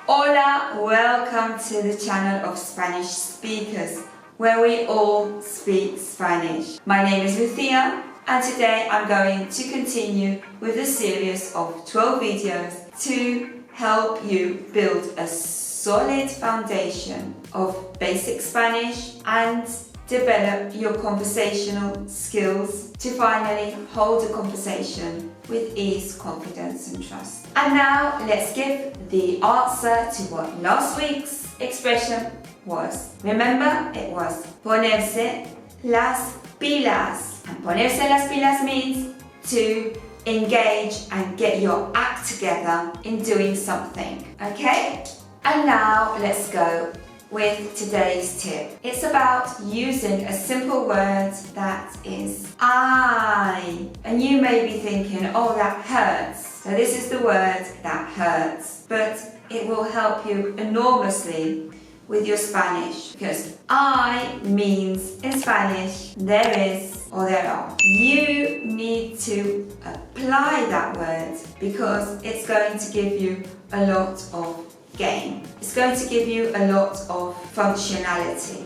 Hola, welcome to the channel of Spanish speakers, where we all speak Spanish. My name is Lucia, and today I'm going to continue with a series of 12 videos to help you build a solid foundation of basic Spanish and develop your conversational skills to finally hold a conversation with ease, confidence and trust. And now let's give the answer to what last week's expression was. Remember, it was ponerse las pilas. And ponerse las pilas means to engage and get your act together in doing something. Okay? And now let's go with today's tip. It's about using a simple word that is I. And you may be thinking, oh, that hurts. So this is the word that hurts, but it will help you enormously with your Spanish, because I means in Spanish there is or there are. You need to apply that word because it's going to give you a lot of gain. It's going to give you a lot of functionality.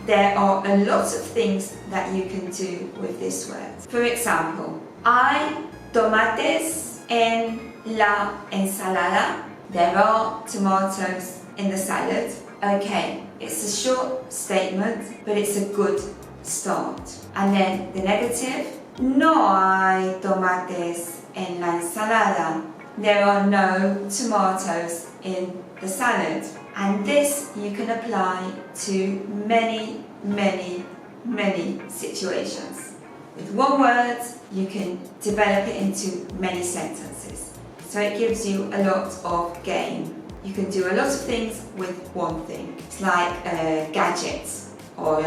There are a lot of things that you can do with this word. For example, hay tomates en la ensalada. There are tomatoes in the salad. Okay, it's a short statement, but it's a good start. And then the negative, no hay tomates en la ensalada. There are no tomatoes in the salad. And this you can apply to many, many, many situations. With one word, you can develop it into many sentences. So it gives you a lot of gain. You can do a lot of things with one thing. It's like gadgets or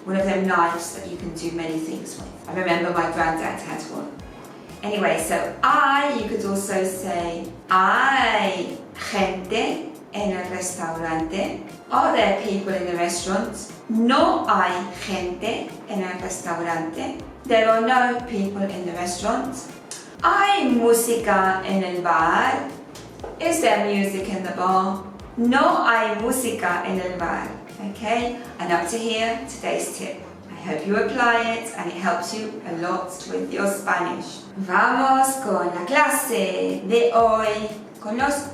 one of them knives that you can do many things with. I remember my granddad had one. Anyway, so you could also say, hay gente en el restaurante. Are there people in the restaurant? No hay gente en el restaurante. There are no people in the restaurant. Hay música en el bar. Is there music in the bar? No hay música en el bar. Okay, and up to here, today's tip. I hope you apply it and it helps you a lot with your Spanish. Vamos con la clase de hoy, con los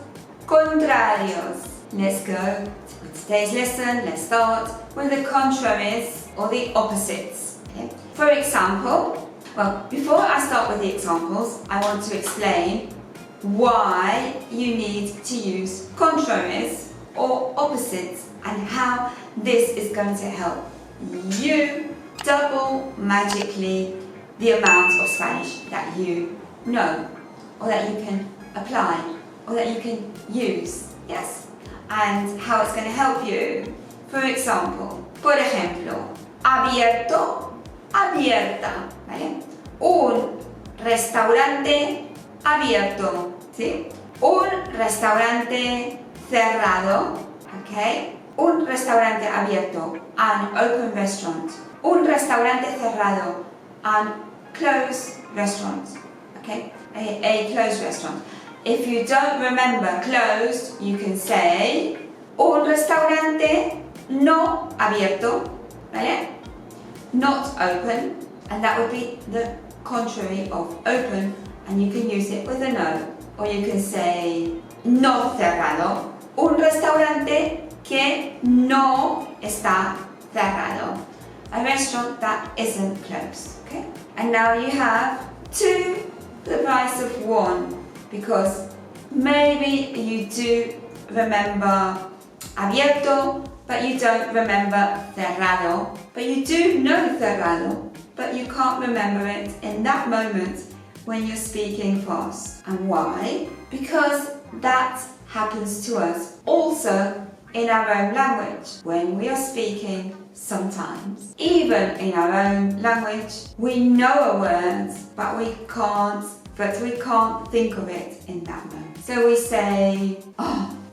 contrarios. Let's go. With today's lesson, let's start with the contraries or the opposites. Okay? For example, well, before I start with the examples, I want to explain why you need to use contraries or opposites and how this is going to help you double magically the amount of Spanish that you know, or that you can apply, or that you can use. Yes, and how it's going to help you. For example, por ejemplo, abierto, abierta, ¿vale? Un restaurante abierto, ¿sí? Un restaurante cerrado, ¿ok? Un restaurante abierto, an open restaurant. Un restaurante cerrado, an closed restaurant. Okay, a closed restaurant. If you don't remember closed, you can say un restaurante no abierto, ¿vale? Not open, and that would be the contrary of open, and you can use it with a no. Or you can say no cerrado, un restaurante que no está cerrado, a restaurant that isn't closed. Okay? And now you have 2 for the price of 1, because maybe you do remember abierto, but you don't remember cerrado. But you do know cerrado, but you can't remember it in that moment when you're speaking fast. And why? Because that happens to us also in our own language. When we are speaking, sometimes, even in our own language, we know a word, but we can't think of it in that moment. So we say,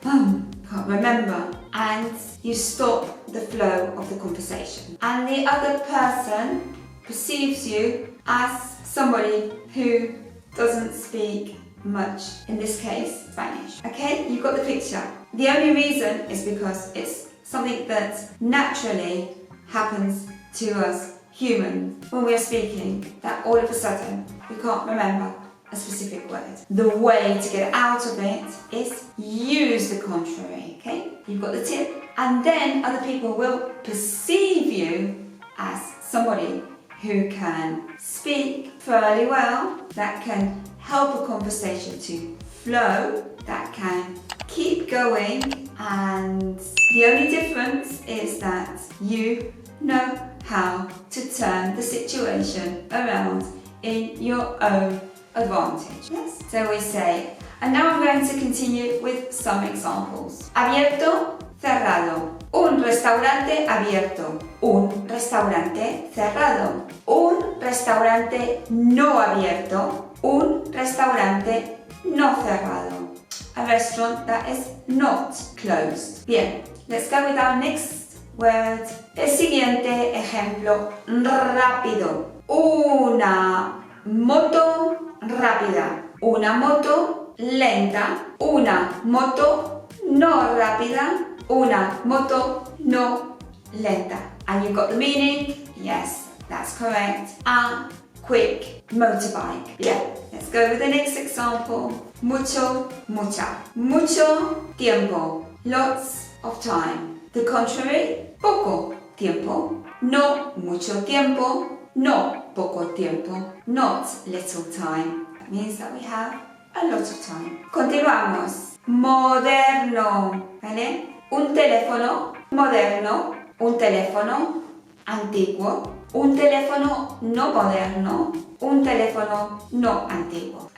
can't remember, and you stop the flow of the conversation. And the other person perceives you as somebody who doesn't speak much, in this case, Spanish. Okay, you've got the picture. The only reason is because it's something that naturally happens to us humans when we are speaking, that all of a sudden we can't remember a specific word. The way to get out of it is use the contrary, okay? You've got the tip, and then other people will perceive you as somebody who can speak fairly well, that can help a conversation to flow, that can keep going, and the only difference is that you know how to turn the situation around in your own advantage. Yes? So we say, and now I'm going to continue with some examples. Abierto, cerrado. Un restaurante abierto. Un restaurante cerrado. Un restaurante no abierto. Un restaurante no cerrado. A restaurant that is not closed. Bien, let's go with our next word. El siguiente ejemplo, rápido. Una moto rápida. Una moto lenta. Una moto no rápida. Una moto no lenta. And you got the meaning? Yes, that's correct. A quick motorbike. Yeah, let's go with the next example. Mucho, mucha. Mucho tiempo. Lots of time. The contrary, poco tiempo. No mucho tiempo. No poco tiempo. Not little time. That means that we have a lot of time. Continuamos. Moderno. ¿Vale? Un teléfono moderno, un teléfono antiguo, un teléfono no moderno, un teléfono no antiguo.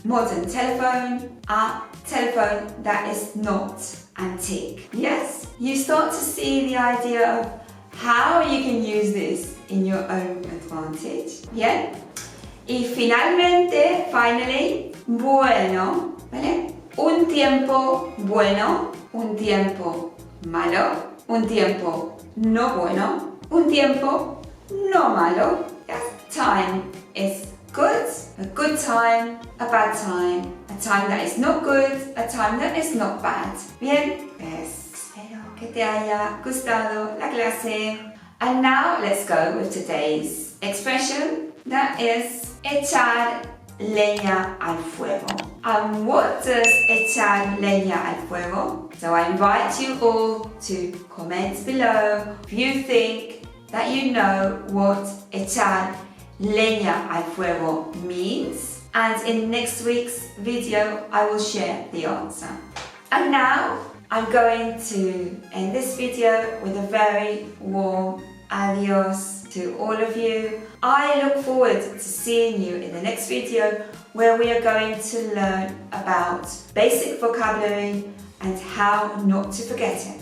Modern telephone, a telephone that is not antique. Yes, you start to see the idea of how you can use this in your own advantage. Yeah? Y finally, bueno, ¿vale? Un tiempo bueno, un tiempo malo, un tiempo no bueno, un tiempo no malo. Yes. Time is good, a good time, a bad time, a time that is not good, a time that is not bad. Bien, pues espero que te haya gustado la clase. And now let's go with today's expression, that is echar leña al fuego. And what does echar leña al fuego? So I invite you all to comment below if you think that you know what echar leña al fuego means. And in next week's video, I will share the answer. And now I'm going to end this video with a very warm adios to all of you. I look forward to seeing you in the next video where we are going to learn about basic vocabulary and how not to forget it.